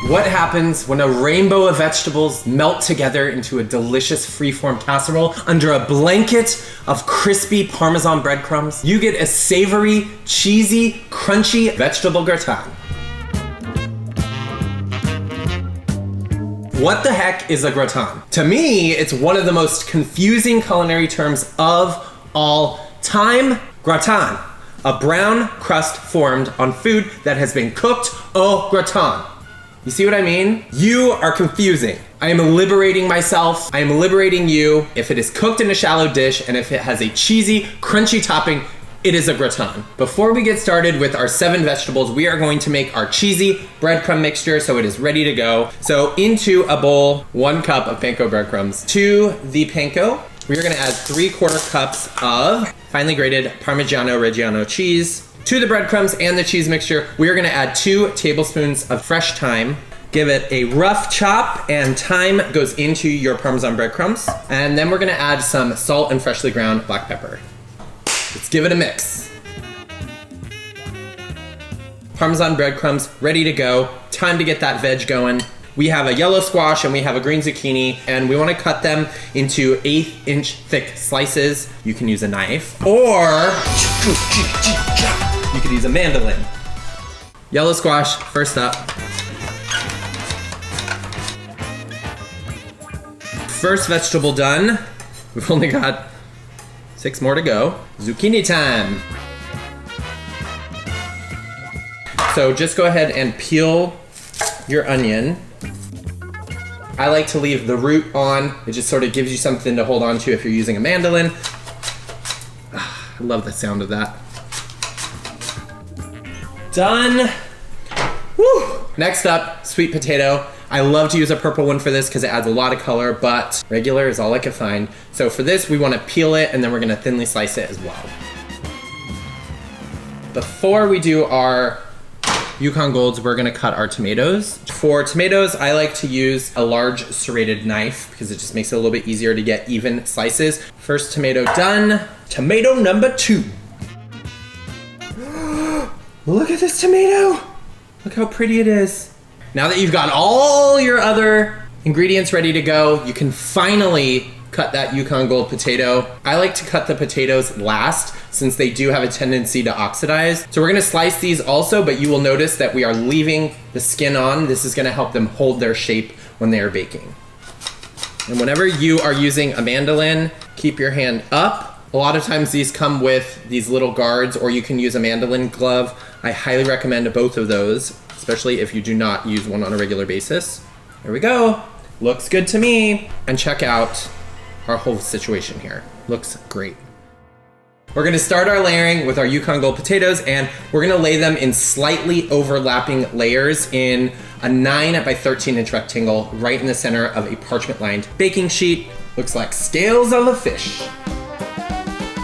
What happens when a rainbow of vegetables melt together into a delicious freeform casserole under a blanket of crispy Parmesan breadcrumbs? You get a savory, cheesy, crunchy vegetable gratin. What the heck is a gratin? To me, it's one of the most confusing culinary terms of all time. Gratin, a brown crust formed on food that has been cooked au gratin. You see what I mean? You are confusing. I am liberating myself. I am liberating you. If it is cooked in a shallow dish and if it has a cheesy, crunchy topping, it is a gratin. Before we get started with our 7 vegetables, we are going to make our cheesy breadcrumb mixture so it is ready to go. So into a bowl, 1 cup of panko breadcrumbs. To the panko, we are gonna add 3/4 cups of finely grated Parmigiano Reggiano cheese. To the breadcrumbs and the cheese mixture, we are gonna add 2 tablespoons of fresh thyme. Give it a rough chop, and thyme goes into your Parmesan breadcrumbs. And then we're gonna add some salt and freshly ground black pepper. Let's give it a mix. Parmesan breadcrumbs ready to go. Time to get that veg going. We have a yellow squash and we have a green zucchini, and we want to cut them into 1/8-inch thick slices. You can use a knife, or you could use a mandoline. Yellow squash, first up. First vegetable done. We've only got 6 more to go. Zucchini time. So just go ahead and peel your onion. I like to leave the root on. It just sort of gives you something to hold on to if you're using a mandolin. I love the sound of that. Done. Woo! Next up, sweet potato. I love to use a purple one for this because it adds a lot of color, but regular is all I could find. So for this, we want to peel it, and then we're gonna thinly slice it as well. Before we do our Yukon Golds, we're gonna cut our tomatoes. For tomatoes, I like to use a large serrated knife because it just makes it a little bit easier to get even slices. First tomato done. Tomato number 2. Look at this tomato. Look how pretty it is. Now that you've got all your other ingredients ready to go, you can finally cut that Yukon Gold potato. I like to cut the potatoes last since they do have a tendency to oxidize. So we're gonna slice these also, but you will notice that we are leaving the skin on. This is gonna help them hold their shape when they are baking. And whenever you are using a mandolin, keep your hand up. A lot of times these come with these little guards, or you can use a mandolin glove. I highly recommend both of those, especially if you do not use one on a regular basis. There we go. Looks good to me. And check out our whole situation here. Looks great. We're gonna start our layering with our Yukon Gold potatoes, and we're gonna lay them in slightly overlapping layers in a 9 by 13-inch rectangle right in the center of a parchment-lined baking sheet. Looks like scales of a fish.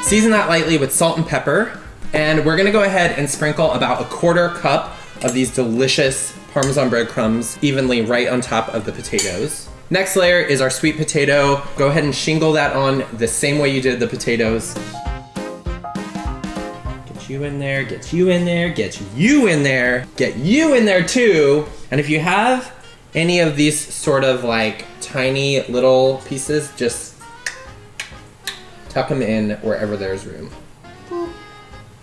Season that lightly with salt and pepper, and we're gonna go ahead and sprinkle about 1/4 cup of these delicious Parmesan breadcrumbs evenly right on top of the potatoes. Next layer is our sweet potato. Go ahead and shingle that on the same way you did the potatoes. Get you in there, get you in there, get you in there, get you in there too. And if you have any of these sort of like tiny little pieces, just tuck them in wherever there's room.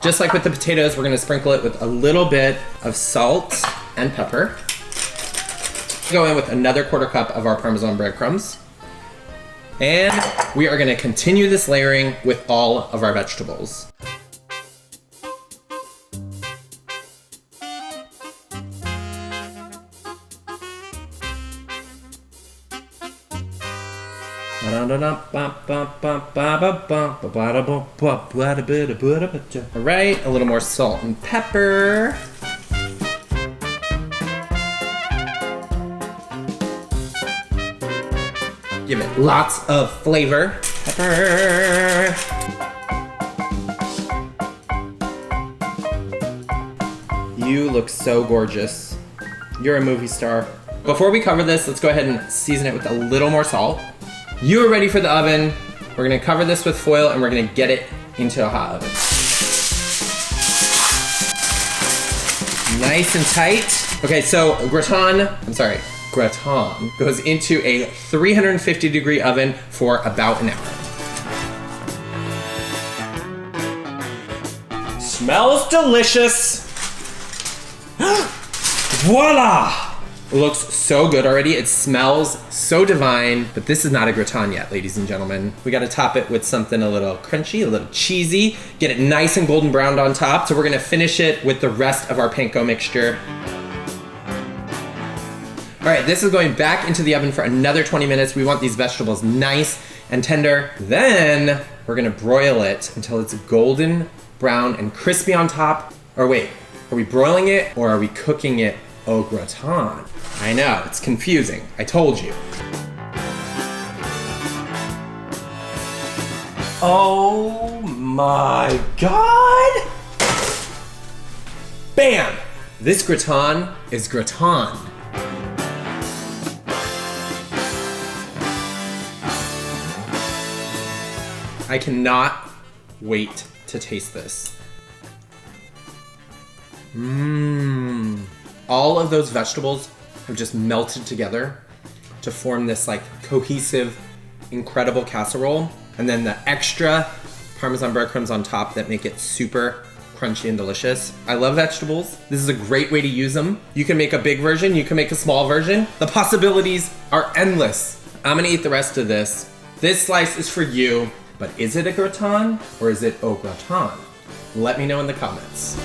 Just like with the potatoes, we're gonna sprinkle it with a little bit of salt and pepper. Go in with another 1/4 cup of our Parmesan breadcrumbs. And we are gonna continue this layering with all of our vegetables. All right, a little more salt and pepper. Give it lots of flavor. Pepper. You look so gorgeous. You're a movie star. Before we cover this, let's go ahead and season it with a little more salt. You are ready for the oven. We're gonna cover this with foil and we're gonna get it into a hot oven. Nice and tight. Okay, so gratin goes into a 350 degree oven for about an hour. Smells delicious. Voila! It looks so good already. It smells so divine, but this is not a gratin yet, ladies and gentlemen. We gotta top it with something a little crunchy, a little cheesy, get it nice and golden browned on top. So we're gonna finish it with the rest of our panko mixture. All right, this is going back into the oven for another 20 minutes. We want these vegetables nice and tender. Then we're gonna broil it until it's golden brown and crispy on top. Or wait, are we broiling it or are we cooking it au gratin? I know, it's confusing. I told you. Oh my God! Bam! This gratin is gratin. I cannot wait to taste this. All of those vegetables have just melted together to form this like cohesive, incredible casserole. And then the extra parmesan breadcrumbs on top that make it super crunchy and delicious. I love vegetables. This is a great way to use them. You can make a big version, you can make a small version. The possibilities are endless. I'm gonna eat the rest of this. This slice is for you, but is it a gratin or is it au gratin? Let me know in the comments.